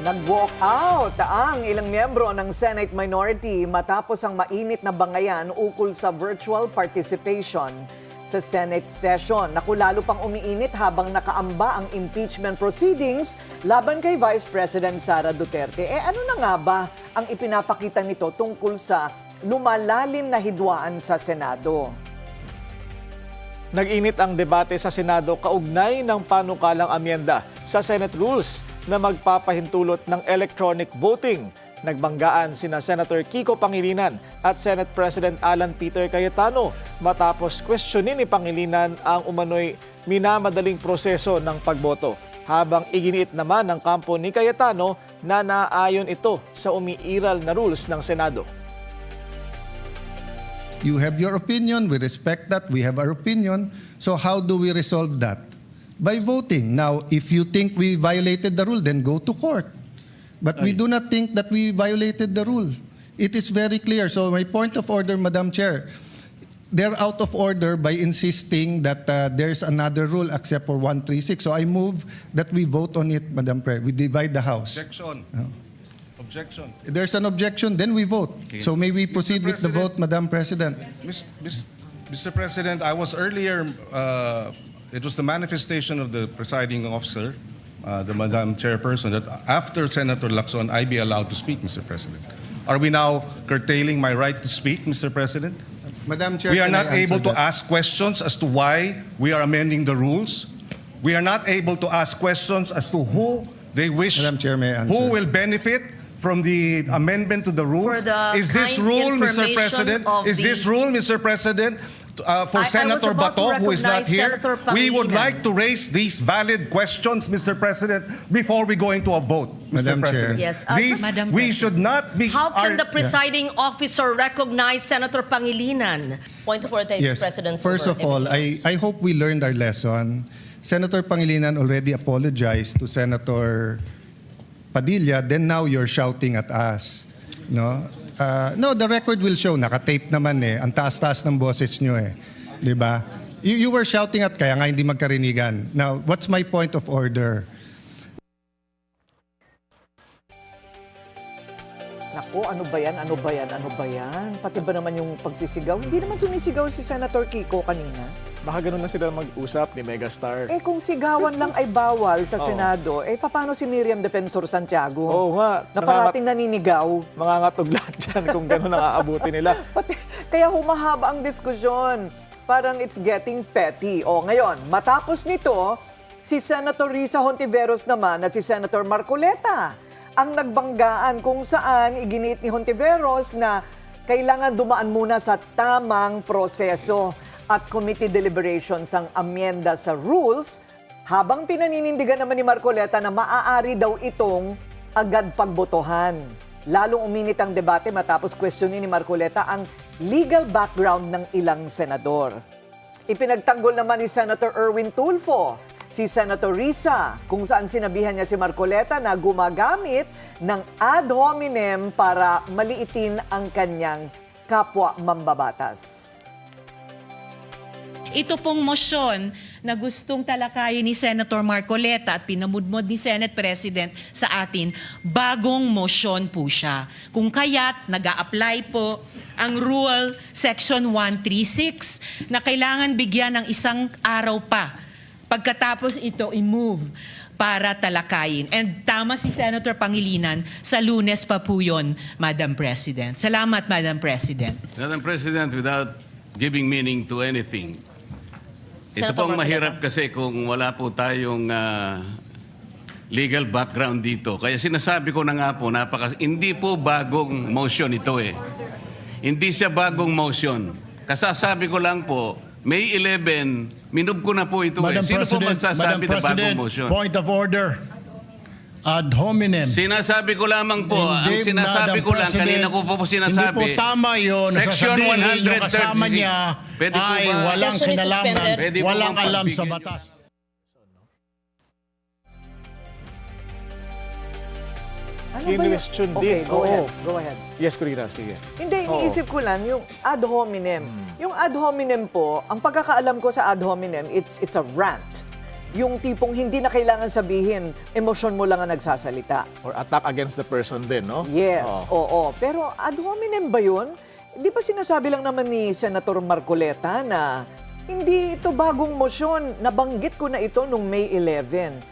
Nag-walk out ang ilang miyembro ng Senate minority matapos ang mainit na bangayan ukol sa virtual participation sa Senate session. Naku, lalo pang umiinit habang nakaamba ang impeachment proceedings laban kay Vice President Sara Duterte. Ano na nga ba ang ipinapakita nito tungkol sa lumalalim na hidwaan sa Senado? Nag-init ang debate sa Senado kaugnay ng panukalang amyenda sa Senate Rules na magpapahintulot ng electronic voting. Nagbanggaan sina Senator Kiko Pangilinan at Senate President Alan Peter Cayetano matapos questionin ni Pangilinan ang umano'y minamadaling proseso ng pagboto. Habang iginiit naman ng kampo ni Cayetano na naayon ito sa umiiral na rules ng Senado. You have your opinion, we respect that, we have our opinion. So how do we resolve that? By voting. Now, if you think we violated the rule, then go to court. But we do not think that we violated the rule. It is very clear. So my point of order, Madam Chair, they're out of order by insisting that there's another rule except for 136. So I move that we vote on it, Madam Chair. We divide the House. Objection. Objection. If there's an objection, then we vote. So may we proceed with the vote, Madam President? Mr. President, I was earlier, it was the manifestation of the presiding officer, the Madam Chairperson, that after Senator Lacson, I be allowed to speak, Mr. President. Are we now curtailing my right to speak, Mr. President? Madam Chair, We are can not I answer able to that? ask questions as to why we are amending the rules. We are not able to ask questions as to who they wish, Madam Chair, may I answer? who will benefit from the amendment to the rules. For the Is this kind rule, Mr. information President? of Is this the- rule, Mr. President, for I was Senator about to Bato, who is not recognize here? Senator We would Pangilinan. like to raise these valid questions, Mr. President, before we go into a vote, Mr. Madam Chair. President. Yes, These, Madam we should not be... How can our- the presiding officer recognize Senator Pangilinan? Point of order, Yes. President. First of all, I hope we learned our lesson. Senator Pangilinan already apologized to Senator Padilla, then now you're shouting at us. No? No, the record will show, nakatape naman eh. Ang taas-taas ng boses nyo eh. Di ba? You were shouting at kaya nga hindi magkarinigan. Now, what's my point of order? Naku, ano ba yan? Ano ba yan? Ano ba yan? Pati ba naman yung pagsisigaw? Hindi naman sumisigaw si Senator Kiko kanina. Baka ganun na sila mag-usap ni Megastar. Kung sigawan lang ay bawal sa Oo. Senado, paano si Miriam Defensor Santiago? Oo nga, Na parating naninigaw. mangangatog lahat dyan kung ganun ang aabuti nila. Kaya humahaba ang diskusyon. Parang it's getting petty. Ngayon, matapos nito, si Senator Risa Hontiveros naman at si Senator Marcoleta ang nagbanggaan kung saan iginiit ni Hontiveros na kailangan dumaan muna sa tamang proseso at committee deliberations ang amyenda sa rules, habang pinaninindigan naman ni Marcoleta na maaari daw itong agad pagbotohan. Lalong uminit ang debate matapos questionin ni Marcoleta ang legal background ng ilang senador. Ipinagtanggol naman ni Senator Erwin Tulfo si Senator Risa kung saan sinabihan niya si Marcoleta na gumagamit ng ad hominem para maliitin ang kanyang kapwa mambabatas. Ito pong motion na gustong talakayin ni Senator Marcoleta at pinamudmod ni Senate President sa atin, bagong motion po siya. Kung kaya't nag-a-apply po ang Rule Section 136 na kailangan bigyan ng isang araw pa pagkatapos ito i-move para talakayin. And tama si Senator Pangilinan, sa Lunes pa po yun, Madam President. Salamat, Madam President. Madam President, without giving meaning to anything, ito Senator pong Marcoleta. mahirap kasi kung wala po tayong legal background dito. Kaya sinasabi ko na nga po, hindi po bagong motion ito eh. Hindi siya bagong motion. Kasasabi ko lang po, May 11, minub ko na po ito eh. Sino po magsasabi na bagong motion? Point of order. Ad hominem. Sinasabi ko lamang po, ang Hindi, sinasabi Madam ko lang, President, kanina ko po sinasabi. Hindi po tama yun. Section Nasasabihin yung 136. kasama niya Pwede po ay ba? walang Session is kinalaman, suspended. Pwede po walang bang alam sa pagbigyan batas. Ano ba yun? Kinwestiyon Okay, din. go Oo. ahead. Go ahead. Yes, Kurina, sige. Hindi, Oo. iniisip ko lang yung ad hominem. Yung ad hominem po, ang pagkakaalam ko sa ad hominem, it's a rant. Yung tipong hindi na kailangan sabihin, emosyon mo lang ang nagsasalita. Or attack against the person din, no? Yes, oo. Pero ad hominem ba yun? Di ba sinasabi lang naman ni Senator Marcoleta na hindi ito bagong motion, nabanggit ko na ito nung May 11.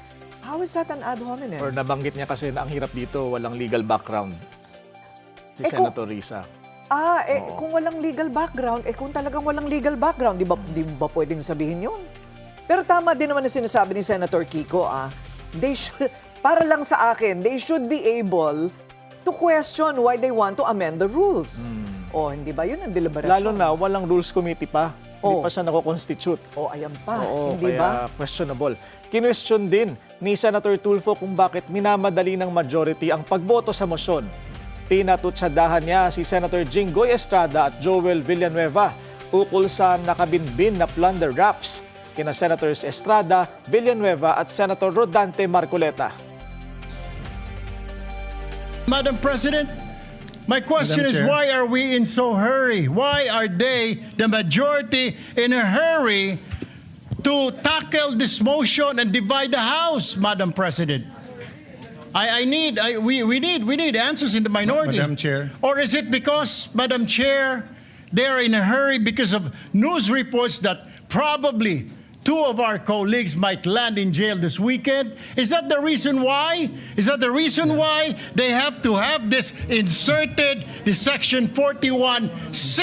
How is that an ad hominem? Or nabanggit niya kasi na ang hirap dito, walang legal background. Si Eh, kung- Senator Risa. Kung walang legal background, kung talagang walang legal background, di ba pwedeng sabihin yun? Pero tama din naman na sinasabi ni Senator Kiko, they should, para lang sa akin, they should be able to question why they want to amend the rules. Hindi ba yun ang deliberasyon? Lalo na, walang rules committee pa. Hindi pa siya nako-constitute. Ayan pa, Oo, hindi kaya ba? questionable. Kinwestiyon din ni Senator Tulfo kung bakit minamadali ng majority ang pagboto sa motion. Pinatutsadahan niya si Senator Jinggoy Estrada at Joel Villanueva ukol sa nakabinbin na plunder raps kina Senators Estrada, Villanueva at Senator Rodante Marcoleta. Madam President, my question Madam is Chair. why are we in so hurry? Why are they, the majority, in a hurry to tackle this motion and divide the House, Madam President? We need answers in the minority. Madam Chair. Or is it because, Madam Chair, they're in a hurry because of news reports that probably two of our colleagues might land in jail this weekend? Is that the reason why? Is that the reason why they have to have this inserted, the Section 41C,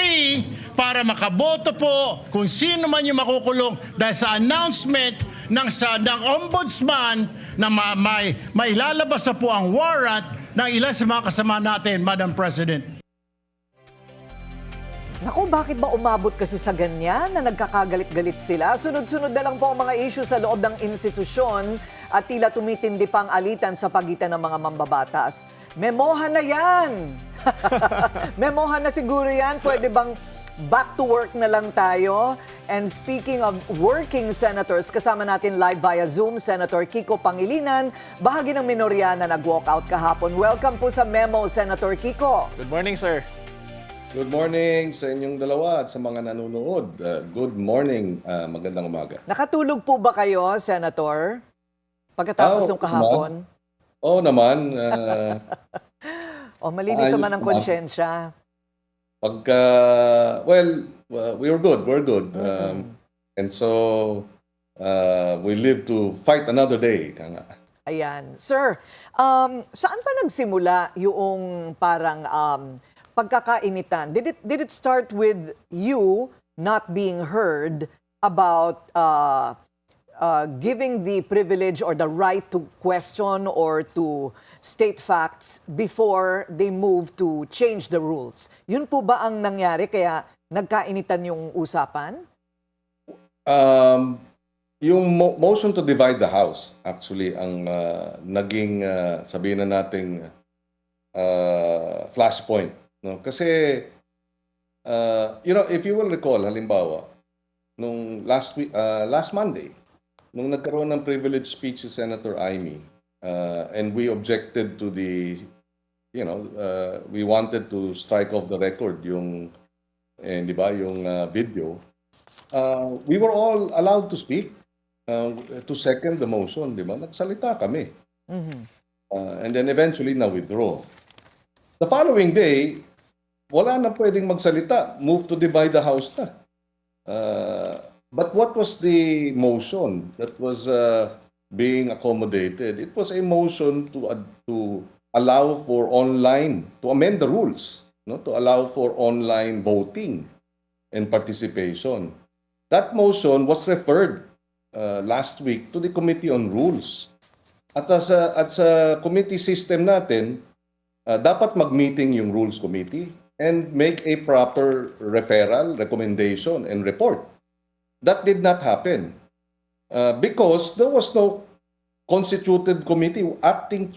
para makaboto po kung sino man yung makukulong dahil sa announcement ng ombudsman na may lalabas na po ang warrant ng ilan sa mga kasama natin, Madam President? Naku, bakit ba umabot kasi sa ganyan na nagkakagalit-galit sila? Sunod-sunod na lang po ang mga issue sa loob ng institusyon at tila tumitindi pang alitan sa pagitan ng mga mambabatas. Memohan na yan! Memohan na siguro yan. Pwede bang back to work na lang tayo? And speaking of working senators, kasama natin live via Zoom, Senator Kiko Pangilinan, bahagi ng minorya na nag-walkout kahapon. Welcome po sa Memo, Senator Kiko. Good morning, sir. Good morning sa inyong dalawa at sa mga nanonood. Good morning, magandang umaga. Nakatulog po ba kayo, Senator? Pagkatapos ng kahapon? Oo naman. Malinis naman ang ayos naman. konsyensya. We're good. And so, we live to fight another day. Kanga. Ayan. Sir, saan pa nagsimula yung parang pagkakainitan? Did it start with you not being heard about giving the privilege or the right to question or to state facts before they move to change the rules? Yun po ba ang nangyari kaya nagkainitan yung usapan? Yung motion to divide the House, actually, ang naging, sabihin na nating, flashpoint. No? Kasi, if you will recall, halimbawa, nung last Monday, nung nagkaroon ng privilege speech si Senator Amy, and we objected to the, we wanted to strike off the record yung, di ba, yung video, we were all allowed to speak, to second the motion, di ba? Nagsalita kami. And then eventually na-withdraw. The following day, wala na pwedeng magsalita. Move to divide the House na. But what was the motion that was being accommodated? It was a motion to allow for online, to amend the rules, no? To allow for online voting and participation. That motion was referred last week to the Committee on Rules. At sa committee system natin, dapat mag-meeting yung Rules Committee and make a proper referral, recommendation, and report. That did not happen because there was no constituted committee.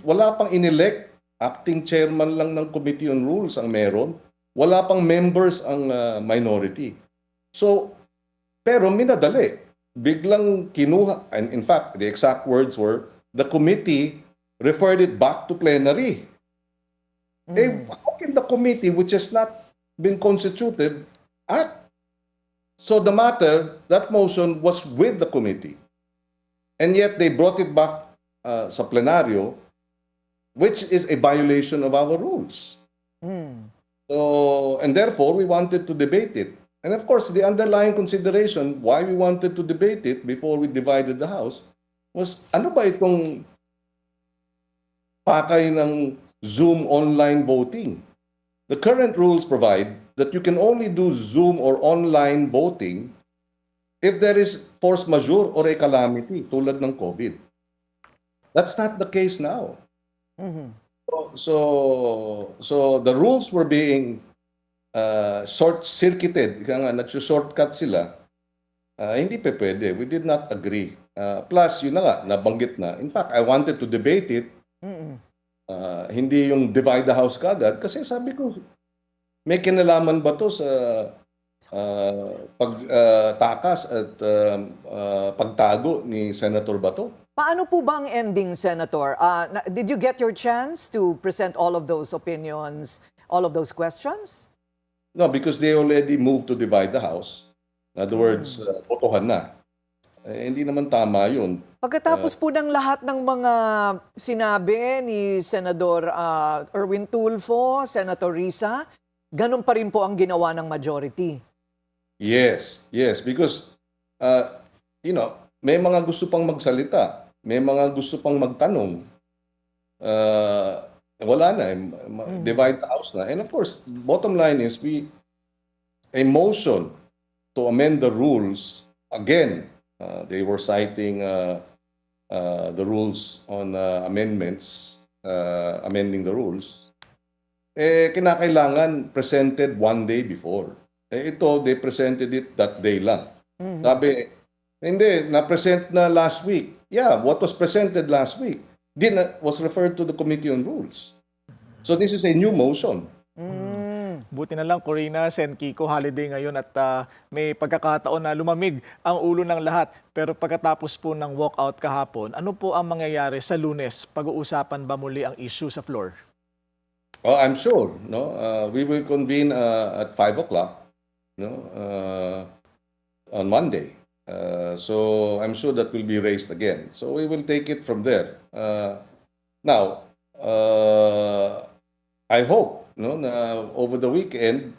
Wala pang inelect. Acting chairman lang ng Committee on Rules ang meron. Wala pang members ang minority. So, pero minadali. Biglang kinuha, and in fact, the exact words were, the committee referred it back to plenary. How can the committee, which has not been constituted, act? So the matter, that motion was with the committee. And yet they brought it back sa plenaryo, which is a violation of our rules. So, and therefore, we wanted to debate it. And of course, the underlying consideration why we wanted to debate it before we divided the House was, ano ba itong pakay ng Zoom online voting? The current rules provide that you can only do Zoom or online voting if there is force majeure or a calamity, tulad ng COVID. That's not the case now. So the rules were being short-circuited. Ika nga, nag-shortcut sila. Hindi pa pwede. We did not agree. Plus, yun na nga, nabanggit na. In fact, I wanted to debate it. Hindi yung divide the House kagad. Kasi sabi ko, may kinalaman ba to sa pagtakas at pagtago ni Senator Bato? Paano po ba ang ending, Senator? Did you get your chance to present all of those opinions, all of those questions? No, because they already moved to divide the House. In other words, botohan na. Hindi naman tama yun. Pagkatapos po ng lahat ng mga sinabi ni Senador Erwin Tulfo, Senator Risa, ganun pa rin po ang ginawa ng majority. Yes, because, may mga gusto pang magsalita. May mga gusto pang magtanong. Wala na. Divide the House na. And of course, bottom line is, a motion to amend the rules, again, they were citing the rules on amendments, amending the rules. Kinakailangan presented one day before. Ito, they presented it that day lang. Sabi, hindi, na-present na last week. Yeah, what was presented last week was referred to the Committee on Rules. So this is a new motion. Buti na lang, Corina, Sen Kiko, holiday ngayon at may pagkakataon na lumamig ang ulo ng lahat. Pero pagkatapos po ng walkout kahapon, ano po ang mangyayari sa Lunes? Pag-uusapan ba muli ang issue sa floor? Well, I'm sure. No, we will convene at 5 o'clock, on Monday. So I'm sure that will be raised again. So we will take it from there. Now, I hope na over the weekend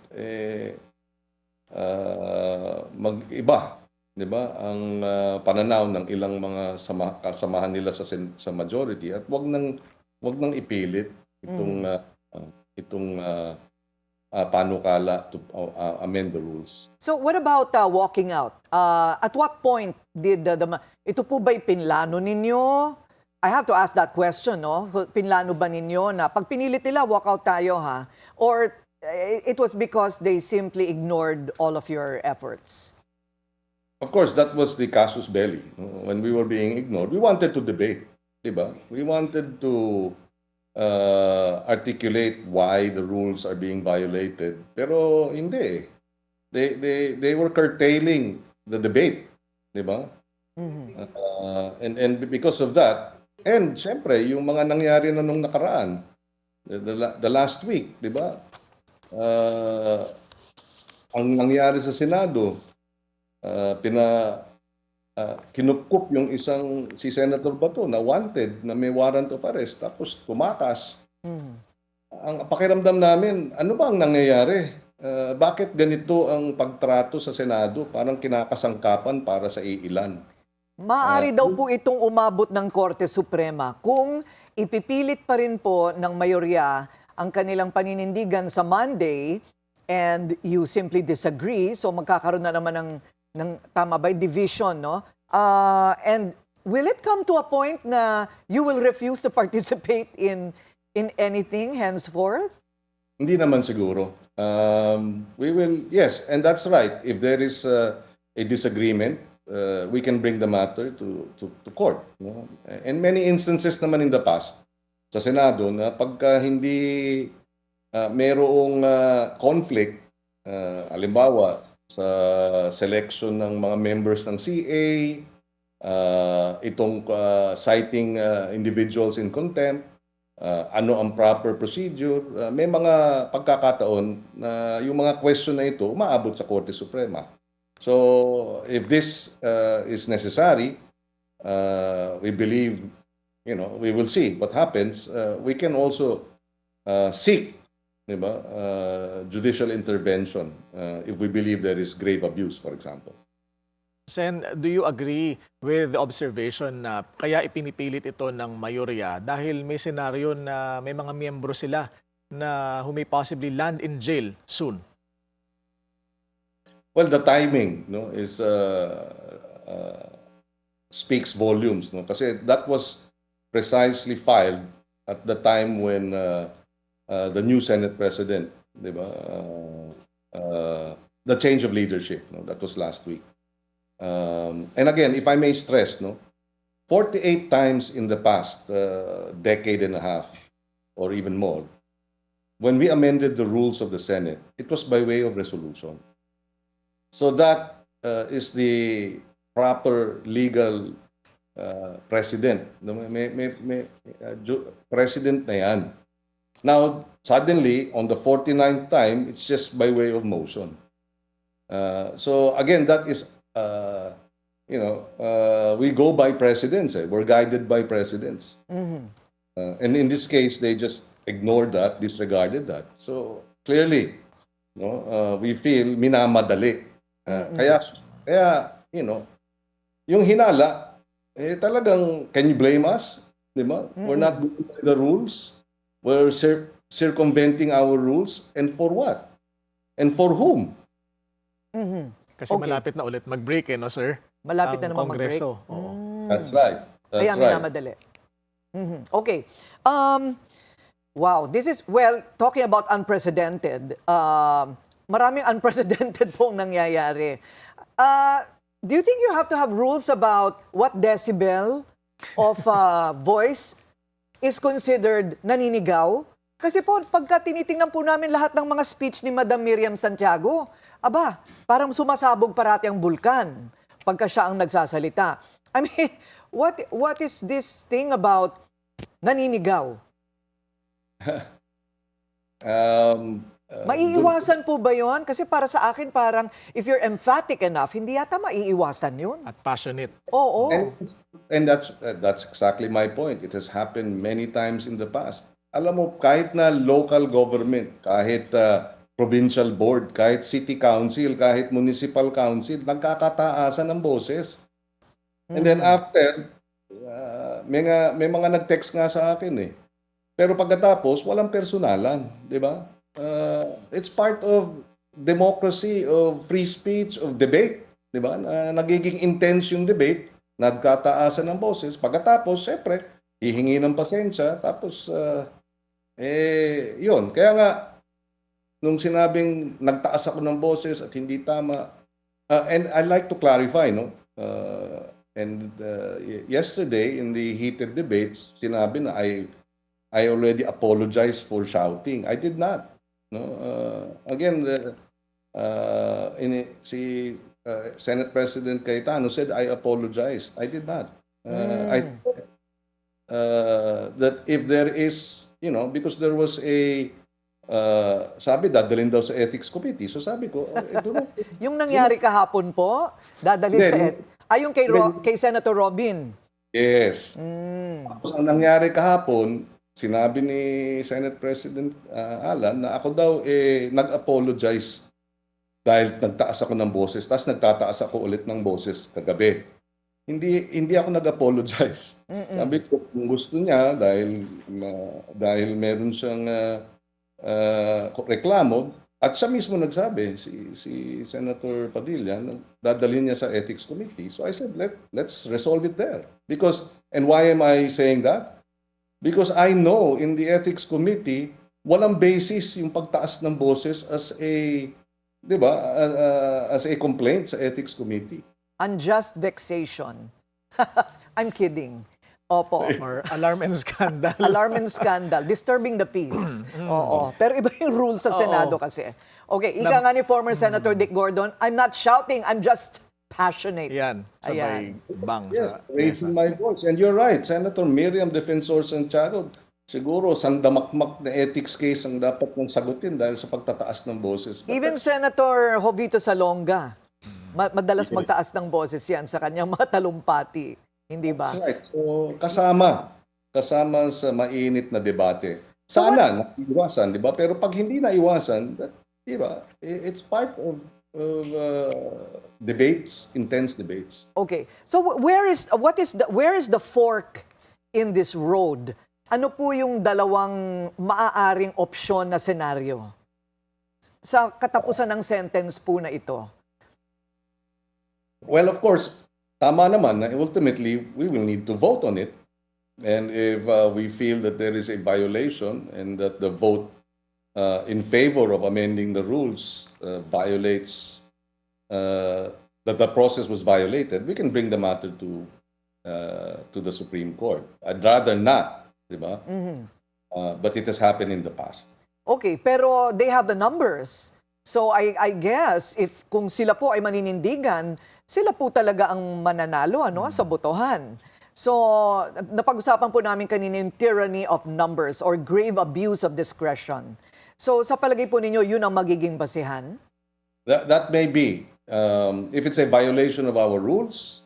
mag-iba, 'di ba, ang pananaw ng ilang mga kasamahan nila sa majority at wag nang ipilit itong panukala to amend the rules. So what about walking out? At what point did ito po ba'y pinlano ninyo? I have to ask that question, no? So, pinlano ba ninyo na pag pinilit nila, walk out tayo, ha? Or it was because they simply ignored all of your efforts? Of course, that was the casus belli. When we were being ignored, we wanted to debate, diba? We wanted to articulate why the rules are being violated. Pero hindi. They were curtailing the debate, diba? And because of that, and siyempre, yung mga nangyari na nung nakaraan, the last week, di ba? Ang nangyari sa Senado, kinupkup yung si Senator Bato na wanted, na may warrant of arrest, tapos tumakas. Ang pakiramdam namin, ano ba ang nangyayari? Bakit ganito ang pagtrato sa Senado? Parang kinakasangkapan para sa iilan. Maaari daw po itong umabot ng Korte Suprema kung ipipilit pa rin po ng mayorya ang kanilang paninindigan sa Monday and you simply disagree, so magkakaroon na naman ng tama ba, division, no? And will it come to a point na you will refuse to participate in anything henceforth? Hindi naman siguro. We will, yes, and that's right. If there is a disagreement, we can bring the matter to court. No? In many instances naman in the past, sa Senado, na pagka hindi mayroong conflict, halimbawa sa selection ng mga members ng CA, itong citing individuals in contempt, ano ang proper procedure, may mga pagkakataon na yung mga question na ito umaabot sa Korte Suprema. So, if this is necessary, we believe, we will see what happens. We can also seek, di ba, judicial intervention if we believe there is grave abuse, for example. Sen, do you agree with the observation na kaya ipinipilit ito ng mayorya dahil may senaryo na may mga miyembro sila na who may possibly land in jail soon? Well, the timing, is speaks volumes, kasi that was precisely filed at the time when the new Senate President, di ba, the change of leadership, that was last week. And again, if I may stress, 48 times in the past decade and a half or even more, when we amended the rules of the Senate, it was by way of resolution. So that is the proper legal precedent. May precedent na yan. Now, suddenly, on the 49th time, it's just by way of motion. So again, that is, we go by precedents. We're guided by precedents. And in this case, they just ignored that, disregarded that. So clearly, we feel minamadali. Kaya, yung hinala, talagang, can you blame us? Di ba? We're not doing the rules. We're circumventing our rules. And for what? And for whom? Kasi Okay. malapit na ulit mag-break, no, sir? Malapit Ang na naman mag-break. Kongreso. Oo. That's right. That's Kaya right. minamadali. Okay. Wow, this is, well, talking about unprecedented, maraming unprecedented pong nangyayari. Do you think you have to have rules about what decibel of voice is considered naninigaw? Kasi po, pagka tinitingnan po namin lahat ng mga speech ni Madam Miriam Santiago, aba, parang sumasabog parati ang bulkan pagka siya ang nagsasalita. I mean, what is this thing about naninigaw? Maiiwasan po ba yun? Kasi para sa akin, parang if you're emphatic enough, hindi yata maiiwasan yun. At passionate. Oo. And that's exactly my point. It has happened many times in the past. Alam mo, kahit na local government, kahit provincial board, kahit city council, kahit municipal council, nagkakataasan ng boses. And then after, may mga nag-text nga sa akin eh. Pero pagkatapos, walang personalan, di ba? It's part of democracy, of free speech, of debate, di ba? Nagiging intense yung debate, nagkataasan ng boses. Pagkatapos, syempre, hihingi ng pasensya, tapos, yun. Kaya nga, nung sinabing nagtaas ako ng boses at hindi tama, and I'd like to clarify, yesterday, in the heated debates, sinabi na I already apologized for shouting. I did not. Again, si Senate President Cayetano said I apologized. I did not. I that if there is, because there was a sabi dadalhin daw sa ethics committee. So sabi ko, Yung nangyari kahapon po, dadalhin sa yung kay Senator Robin. Yes. Tapos ang nangyari kahapon, sinabi ni Senate President Alan na ako daw nag-apologize dahil nagtaas ako ng boses, tapos nagtataas ako ulit ng boses kagabi. Hindi ako nag-apologize. Sabi ko, kung gusto niya, dahil meron siyang reklamo, at siya mismo nagsabi, si Senator Padilla, dadalhin niya sa Ethics Committee. So I said, let's resolve it there. And why am I saying that? Because I know in the Ethics Committee, walang basis yung pagtaas ng boses as a, di ba, as a complaint sa Ethics Committee. Unjust vexation. I'm kidding. Opo. Or alarm and scandal. Alarm and scandal. Disturbing the peace. Oo. Pero iba yung rules sa Senado kasi. Okay, ika nga ni former Senator Dick Gordon, I'm not shouting, I'm just passionate. Yan. Sabay bang Yes, sa raising mesa. my voice. And you're right, Senator Miriam Defensor Santiago, siguro sandamakmak na ethics case ang dapat mong sagutin dahil sa pagtataas ng boses. But Even Senator Jovito Salonga, madalas magtaas ng boses yan sa kanyang mga talumpati. Hindi ba? That's right. So, kasama sa mainit na debate. Sana naiwasan, di ba? Pero pag hindi naiwasan, di ba? It's part of debates, intense debates. Okay. So where is the fork in this road? Ano po yung dalawang maaaring opsyon na senaryo sa katapusan ng sentence po na ito? Well, of course, tama naman na ultimately we will need to vote on it. And if we feel that there is a violation and that the vote in favor of amending the rules violates, that the process was violated, we can bring the matter to the Supreme Court. I'd rather not, di ba? But it has happened in the past. Okay, pero they have the numbers. So I guess if kung sila po ay maninindigan, sila po talaga ang mananalo sa botohan. So napag-usapan po namin kanina yung tyranny of numbers or grave abuse of discretion. So sa palagay po ninyo, yun ang magiging basihan? That may be. If it's a violation of our rules,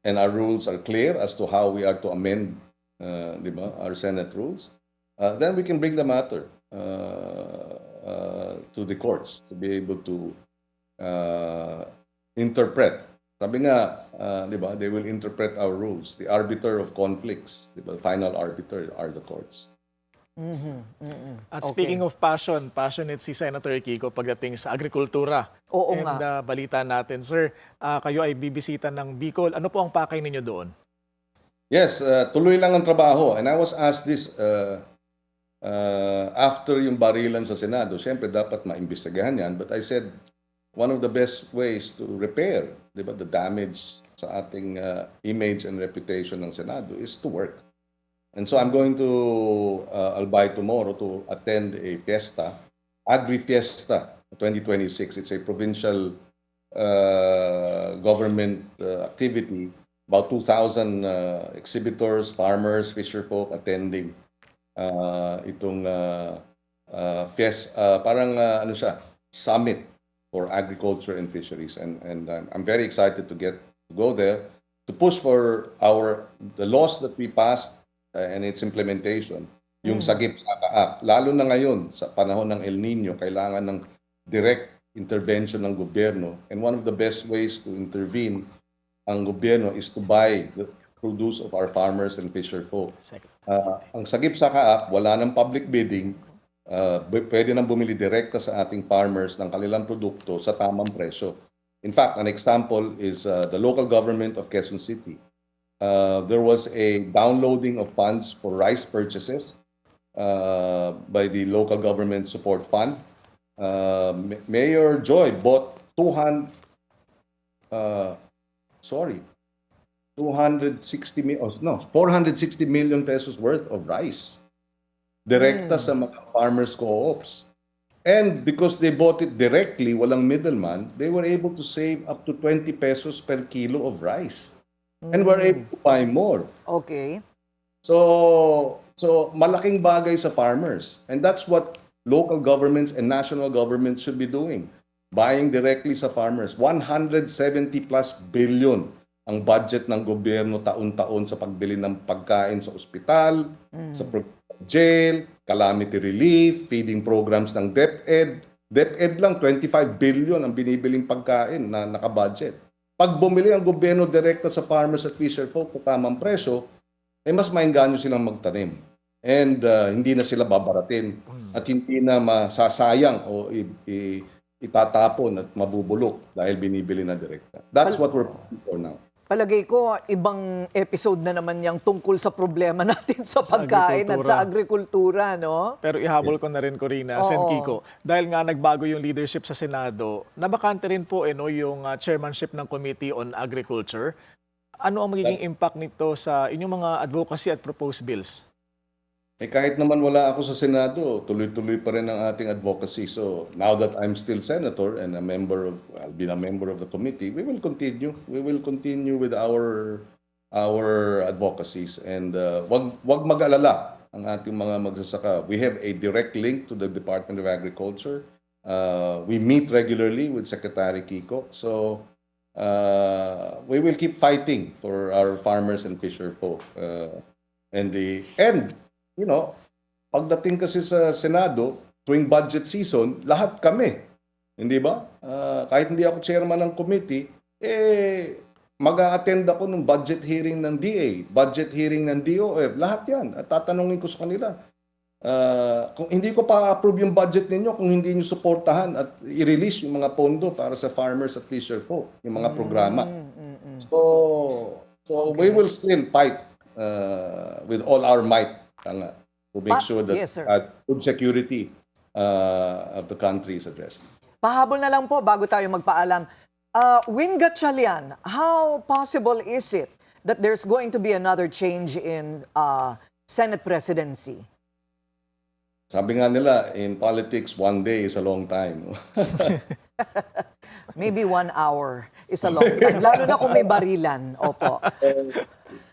and our rules are clear as to how we are to amend di ba, our Senate rules, then we can bring the matter to the courts to be able to interpret. Sabi nga, di ba, they will interpret our rules. The arbiter of conflicts, di ba, the final arbiter are the courts. At speaking of passion, passionate si Senator Kiko pagdating sa agrikultura. Oo And nga. balita natin, sir, kayo ay bibisita ng Bicol. Ano po ang pakay ninyo doon? Yes, tuloy lang ang trabaho. And I was asked this after yung barilan sa Senado. Siyempre, dapat maimbestigahan yan. But I said, one of the best ways to repair, di ba, the damage sa ating image and reputation ng Senado is to work. And so I'm going to Albay tomorrow to attend a fiesta, Agri Fiesta 2026. It's a provincial government activity. About 2,000 exhibitors, farmers, fisherfolk attending itong fiesta, parang ano siya, summit for agriculture and fisheries. And I'm very excited to go there to push for the laws that we passed and its implementation, yung Sagip Saka Act. Lalo na ngayon, sa panahon ng El Nino, kailangan ng direct intervention ng gobyerno. And one of the best ways to intervene ang gobyerno is to buy the produce of our farmers and fisherfolk. Ang Sagip Saka Act, wala ng public bidding, pwede nang bumili direkta sa ating farmers ng kanilang produkto sa tamang presyo. In fact, an example is the local government of Quezon City. There was a downloading of funds for rice purchases by the local government support fund. Mayor Joy bought 460 million pesos worth of rice direkta sa mga farmers co-ops. And because they bought it directly, walang middleman, they were able to save up to 20 pesos per kilo of rice. And were able to buy more. Okay. So malaking bagay sa farmers. And that's what local governments and national governments should be doing. Buying directly sa farmers. 170 plus billion ang budget ng gobyerno taon-taon sa pagbili ng pagkain sa ospital, sa jail, calamity relief, feeding programs ng DepEd. DepEd lang 25 billion ang binibiling pagkain na nakabudget. Pag bumili ang gobyerno direkta sa farmers at fisherfolk sa tamang presyo, mas maengganyo silang magtanim. And hindi na sila babaratin at hindi na masasayang o itatapon at mabubulok dahil binibili na direkta. That's what we're pushing for now. Palagay ko, ibang episode na naman yung tungkol sa problema natin sa pagkain at sa agrikultura, no? Pero ihabol ko na rin, Corina, Sen. Kiko, dahil nga nagbago yung leadership sa Senado, nabakante rin po yung chairmanship ng Committee on Agriculture. Ano ang magiging impact nito sa inyong mga advocacy at proposed bills? Kahit naman wala ako sa Senado, tuloy-tuloy pa rin ang ating advocacy. So now that I'm still senator and I'll be a member of the committee, we will continue. We will continue with our advocacies. And wag mag-alala ang ating mga magsasaka. We have a direct link to the Department of Agriculture. We meet regularly with Secretary Kiko. So we will keep fighting for our farmers and fisher folk. And you know, pagdating kasi sa Senado, tuwing budget season, lahat kami, hindi ba? Kahit hindi ako chairman ng committee, mag-a-attend ako ng budget hearing ng DA, budget hearing ng DOF, lahat yan. At tatanungin ko sa kanila, kung hindi ko pa-approve yung budget ninyo, kung hindi nyo suportahan at i-release yung mga pondo para sa farmers at fisher folk, yung mga programa. So we will still fight with all our might to make sure that yes, sir. food security of the country is addressed. Pahabol na lang po bago tayo magpaalam. Win Gatchalian, how possible is it that there's going to be another change in Senate presidency? Sabi nga nila, in politics, one day is a long time. Maybe 1 hour is a long time. Lalo na kung may barilan. Opo.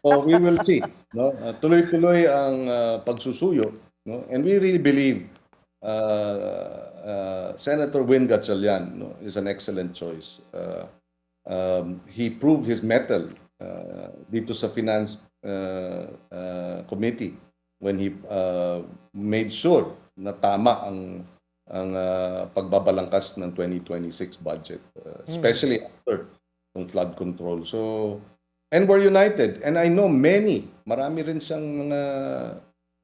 So we will see. No? Tuloy-tuloy ang pagsusuyo. No? And we really believe Senator Win Gatchalian, no, is an excellent choice. He proved his mettle dito sa Finance Committee when he made sure na tama ang pagbabalangkas ng 2026 budget, especially after yung flood control. So, and we're united. And I know marami rin siyang mga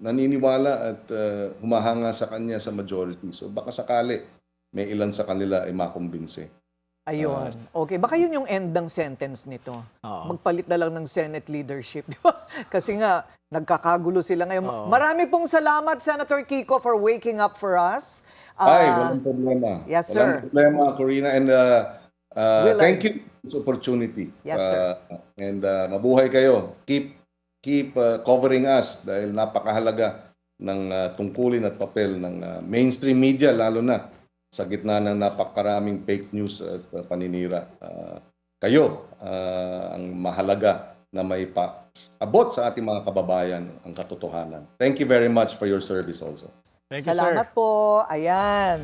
naniniwala at humahanga sa kanya sa majority. So baka sakali may ilan sa kanila ay makumbinse. Ayun. Okay. Baka yun yung end ng sentence nito. Oo. Magpalit na lang ng Senate leadership. Di ba? Kasi nga, nagkakagulo sila ngayon. Marami pong salamat, Senator Kiko, for waking up for us. Walang problema. Yes, sir. Walang problema, Corina. And thank you for this opportunity. Yes, sir. And mabuhay kayo. Keep covering us dahil napakahalaga ng tungkulin at papel ng mainstream media, lalo na sa gitna ng napakaraming fake news at paninira. Kayo ang mahalaga na may abot sa ating mga kababayan ang katotohanan. Thank you very much for your service also. Thank you, sir. Salamat po. Ayan.